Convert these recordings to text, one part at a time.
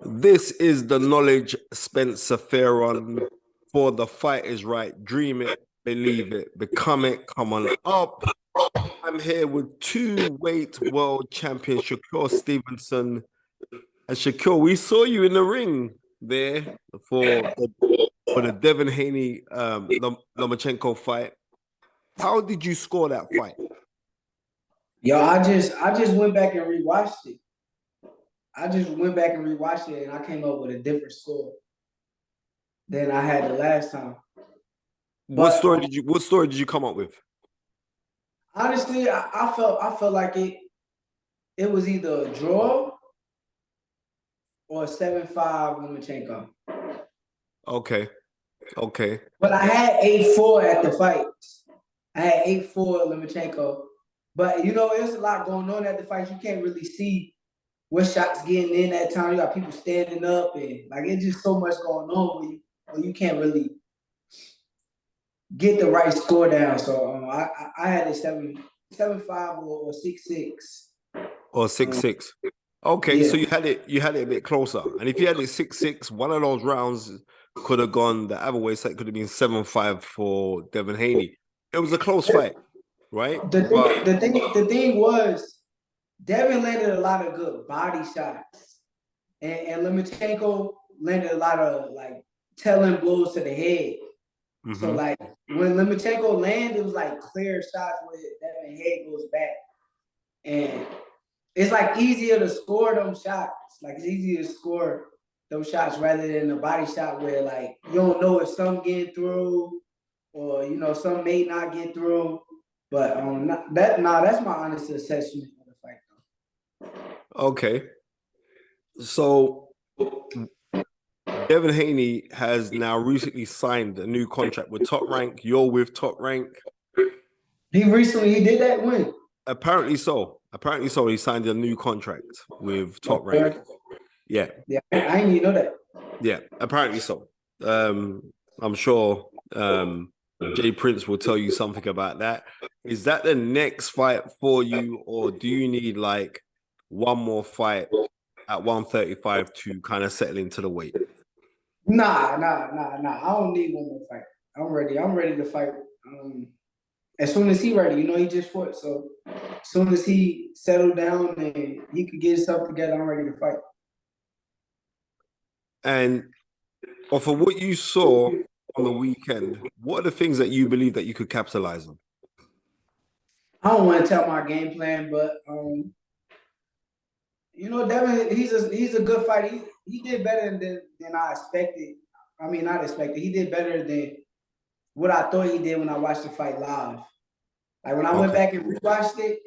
This is the Knowledge Spencer Fearon for The Fight Is Right. Dream it, believe it, become it, come on up. I'm here with two-weight world champion Shakur Stevenson. And Shakur, we saw you in the ring there for the Devin Haney Lomachenko fight. How did you score that fight? Yo, I just went back and rewatched it. And I came up with a different score than I had the last time. What But story did you come up with? honestly, I felt like it was either a draw or a 7-5 Lomachenko. Okay. But I had 8-4 at the fight. I had 8-4 Lomachenko. But you know, there's a lot going on at the fight. You can't really see what shots getting in that time. You got people standing up and like it's just so much going on where you can't really get the right score down. So I had a 7-5 or 6-6. Or 6-6. Okay, so Yeah. you had it a bit closer. And if you had it 6-6, one of those rounds could have gone the other way, so it could have been 7-5 for Devin Haney. It was a close fight, right? The thing was Devin landed a lot of good body shots. And Lomachenko landed a lot of like telling blows to the head. Mm-hmm. So like when Lomachenko landed, it was like clear shots where Devin head goes back. And it's like easier to score them shots. Like it's easier to score those shots rather than a body shot where like you don't know if some get through or you know some may not get through. But that's my honest assessment of the fight though. Okay. So Devin Haney has now recently signed a new contract with Top Rank. You're with Top Rank. He did that when? Apparently so. He signed a new contract with Top Rank. Yeah. Yeah, I didn't even know that. Yeah, apparently so. I'm sure Jay Prince will tell you something about that. Is that the next fight for you, or do you need like one more fight at 135 to kind of settle into the weight? Nah. I don't need one more fight. I'm ready. I'm ready to fight. As soon as he ready, you know, he just fought. So as soon as he settled down and he could get himself together, I'm ready to fight. And off of what you saw on the weekend, what are the things that you believe that you could capitalize on? I don't want to tell my game plan, but you know, Devin, he's a good fighter. He did better than I expected. I mean, not expected. He did better than what I thought he did when I watched the fight live. Like when I went back and rewatched it,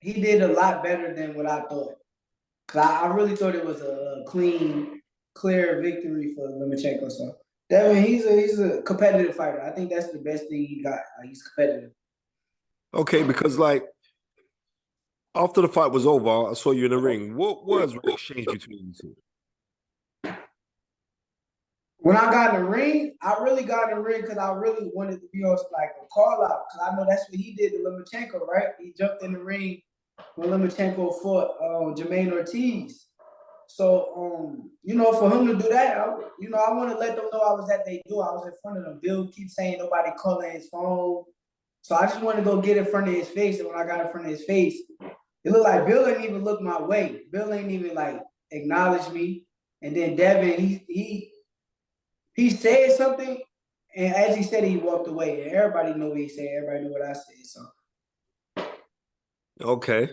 he did a lot better than what I thought. Cause I really thought it was a clean, clear victory for Lomachenko. So Devin, he's a competitive fighter. I think that's the best thing he got. He's competitive. Okay, because like after the fight was over, I saw you in the ring. What words were exchanged between you two? When I got in the ring, I really got in the ring because I really wanted to be on like a call out. Because I know that's what he did to Lomachenko, right? He jumped in the ring when Lomachenko fought Jermaine Ortiz. So, you know, for him to do that, I want to let them know I was at their door. I was in front of them. Bill keeps saying nobody calling his phone. So I just wanted to go get in front of his face. And when I got in front of his face, it looked like Bill didn't even look my way. Bill ain't even like acknowledge me. And then Devin, he said something, and as he said, he walked away. And everybody knew what he said. Everybody knew what I said. So okay.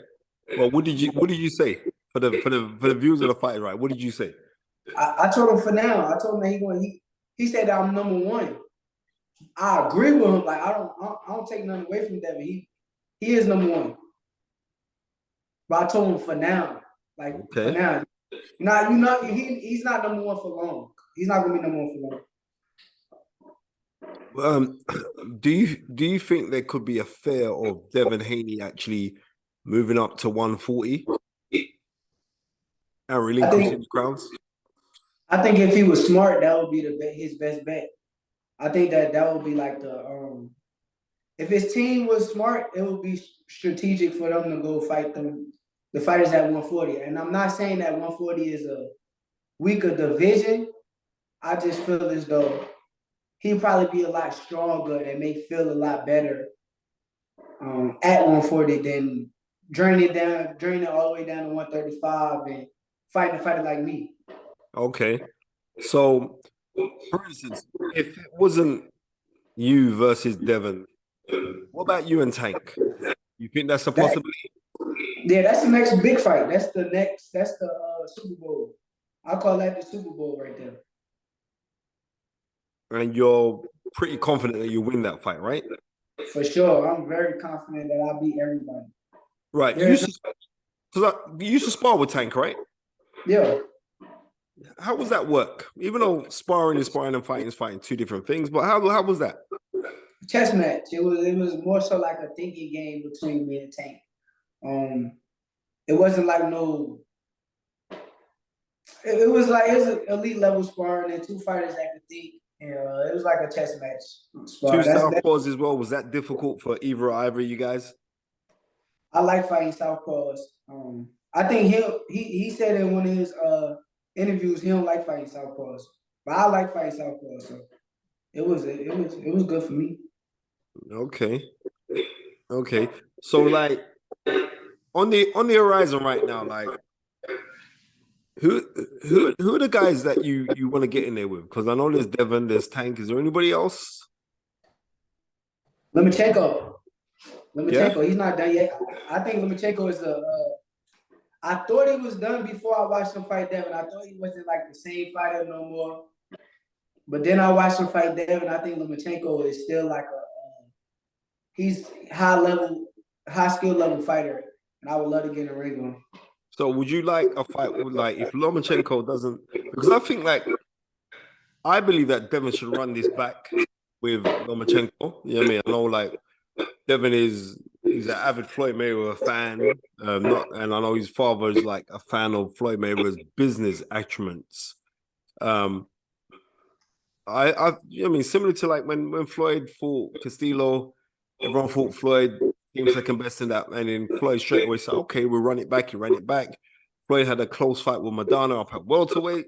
Well, what did you say for the views of the fight? Right? What did you say? I told him for now. I told him that he said that I'm number one. I agree with him. Like I don't take nothing away from Devin. He is number one. But I told him for now. Like for now. He's not number one for long. He's not gonna be number one for long. Do you think there could be a fear of Devin Haney actually moving up to 140 and relinquishing the crowns? I think if he was smart, that would be his best bet. I think that would be like if his team was smart, it would be strategic for them to go fight them the fighters at 140. And I'm not saying that 140 is a weaker division. I just feel as though he'd probably be a lot stronger and may feel a lot better at 140 than draining all the way down to 135 and fighting a fighter like me. Okay. So, for instance, if it wasn't you versus Devin, what about you and Tank? You think that's a possibility? Yeah, that's the next big fight. That's the Super Bowl. I call that the Super Bowl right there. And you're pretty confident that you win that fight, right? For sure. I'm very confident that I'll beat everybody. Right. You used to spar with Tank, right? Yeah. How was that work? Even though sparring is sparring and fighting is fighting two different things, but how was that? Chess match. It was more so like a thinking game between me and Tank. It wasn't like no. It was an elite level sparring and two fighters that could think. It was like a chess match. Two southpaws as well. Was that difficult for either or either of you guys? I like fighting southpaws. I think he said in one of his interviews he don't like fighting southpaws, but I like fighting southpaws. So it was good for me. Okay. So like on the horizon right now, like who are the guys that you want to get in there with? Because I know there's Devin, there's Tank. Is there anybody else? Lomachenko, Yeah? he's not done yet. I think Lomachenko is I thought he was done before I watched him fight Devin. I thought he wasn't like the same fighter no more. But then I watched him fight Devin. I think Lomachenko is still like he's high skill level fighter, and I would love to get in the ring with him. So would you like a fight with like if Lomachenko doesn't? Because I think like I believe that Devin should run this back with Lomachenko. You know what I mean? I know like Devin he's an avid Floyd Mayweather fan. And I know his father is like a fan of Floyd Mayweather's business accumens. I mean similar to like when Floyd fought Castillo, everyone thought Floyd came second best in that, and then Floyd straight away said, "Okay, we'll run it back." He ran it back. Floyd had a close fight with Madonna up at welterweight.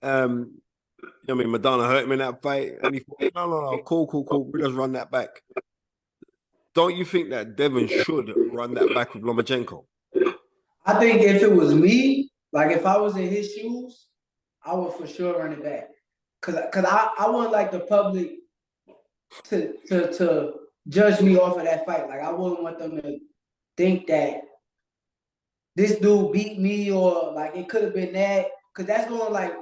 I mean, Madonna hurt him in that fight, and he thought, no, cool. We just run that back. Don't you think that Devin should run that back with Lomachenko? I think if it was me, like if I was in his shoes, I would for sure run it back. Cause I want like the public to judge me off of that fight. Like I wouldn't want them to think that this dude beat me or like it could have been that. Cause that's going to like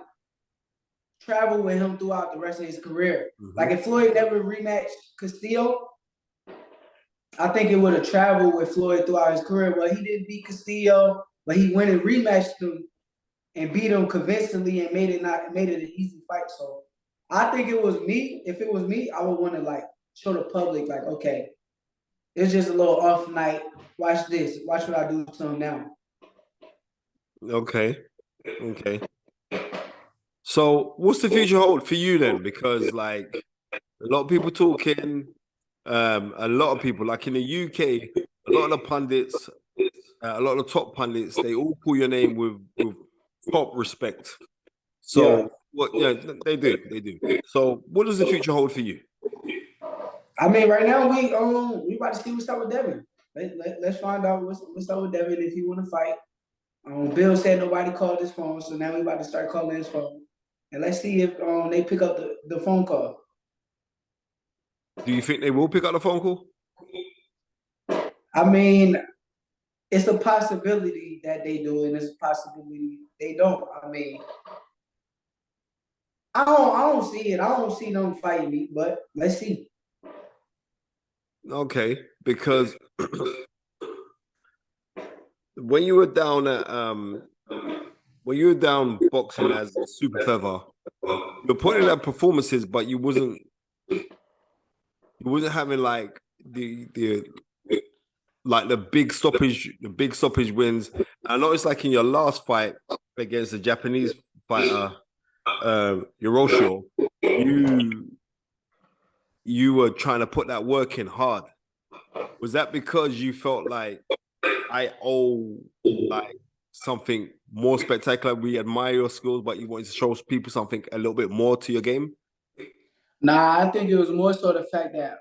travel with him throughout the rest of his career. Mm-hmm. Like if Floyd never rematched Castillo, I think it would have traveled with Floyd throughout his career. Well, he didn't beat Castillo, but he went and rematched him and beat him convincingly and made it an easy fight. So I think it was me. If it was me, I would want to like show the public, like, okay, it's just a little off night. Watch this. Watch what I do to him now. Okay. So what's the future hold for you then? Because like a lot of people talking, a lot of people, like in the UK, a lot of the pundits, a lot of the top pundits, they all call your name with top respect. So they do. So what does the future hold for you? I mean, right now we about to see what's up with Devin. Let's find out what's up with Devin if he want to fight. Bill said nobody called his phone, so now we about to start calling his phone, and let's see if they pick up the phone call. Do you think they will pick up the phone call? I mean, it's a possibility that they do, and it's a possibility they don't. I mean, I don't see it. I don't see them fighting me, but let's see. Okay, because when you were down at boxing as super feather, you're putting out performances, but you wasn't having like the big stoppage wins. I noticed like in your last fight against the Japanese fighter, Hiroshio, you were trying to put that work in hard. Was that because you felt like I owe like something more spectacular. We admire your skills, but you wanted to show people something a little bit more to your game? Nah, I think it was more so the fact that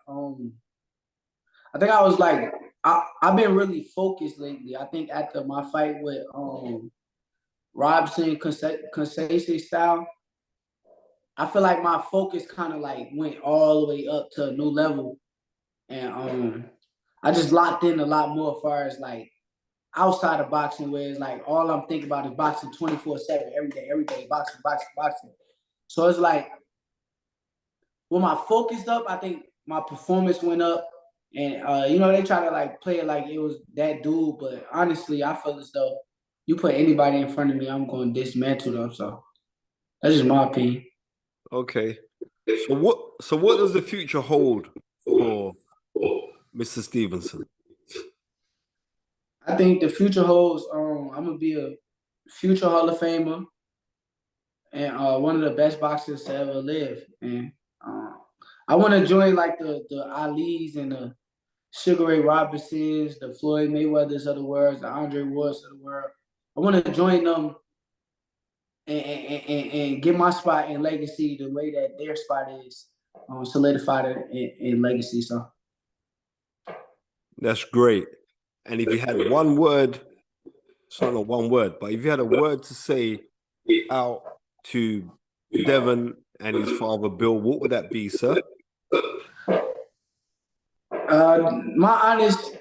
I think I was like I've been really focused lately. I think after my fight with Robson Conceição style, I feel like my focus kind of like went all the way up to a new level. And I just locked in a lot more as far as like outside of boxing, where it's like all I'm thinking about is boxing 24/7, every day, boxing, boxing, boxing. So it's like when my focus up, I think my performance went up. And you know, they try to like play it like it was that dude, but honestly, I feel as though you put anybody in front of me, I'm going to dismantle them. So that's just my opinion. Okay. So what does the future hold for Mr. Stevenson? I think the future holds. I'm gonna be a future Hall of Famer and one of the best boxers to ever live. And I want to join like the Ali's and the Sugar Ray Robinsons, the Floyd Mayweathers of the world, the Andre Wards of the world. I want to join them and get my spot in legacy the way that their spot is solidified in legacy. So That's great. And if you had one word, it's not one word, but if you had a word to say out to Devin and his father Bill, what would that be, sir? My honest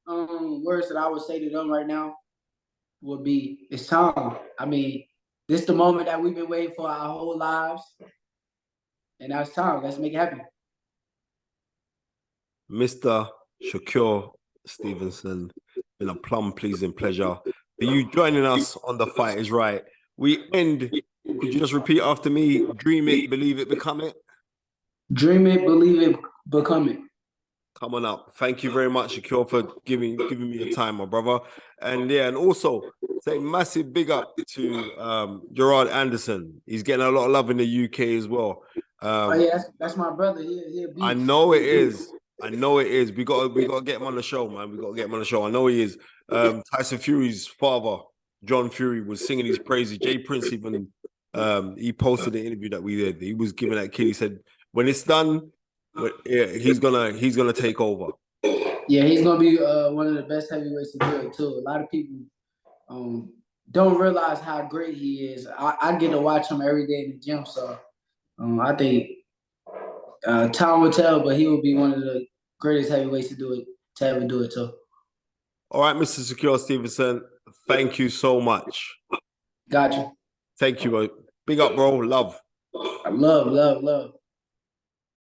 words that I would say to them right now would be, it's time. I mean, this is the moment that we've been waiting for our whole lives, and now it's time. Let's make it happen. Mr. Shakur Stevenson, been a plum pleasing pleasure for you joining us on The Fight Is Right. We end, could you just repeat after me? Dream it, believe it, become it. Dream it, believe it, become it. Come on up. Thank you very much, Shakur, for giving me your time, my brother. And yeah, and also say massive big up to Gerard Anderson. He's getting a lot of love in the UK as well. Oh yeah, that's my brother. I know it is. I know it is. We got to get him on the show, man. We got to get him on the show. I know he is. Tyson Fury's father, John Fury, was singing his praises. Jay Prince even he posted the interview that we did. He was giving that kid. He said, when it's done, he's gonna take over. Yeah, he's gonna be one of the best heavyweights to do it too. A lot of people don't realize how great he is. I get to watch him every day in the gym, so I think time will tell, but he will be one of the greatest heavyweights to ever do it too. All right, Mr. Shakur Stevenson, thank you so much. Gotcha. Thank you. Big up, bro. Love. Love.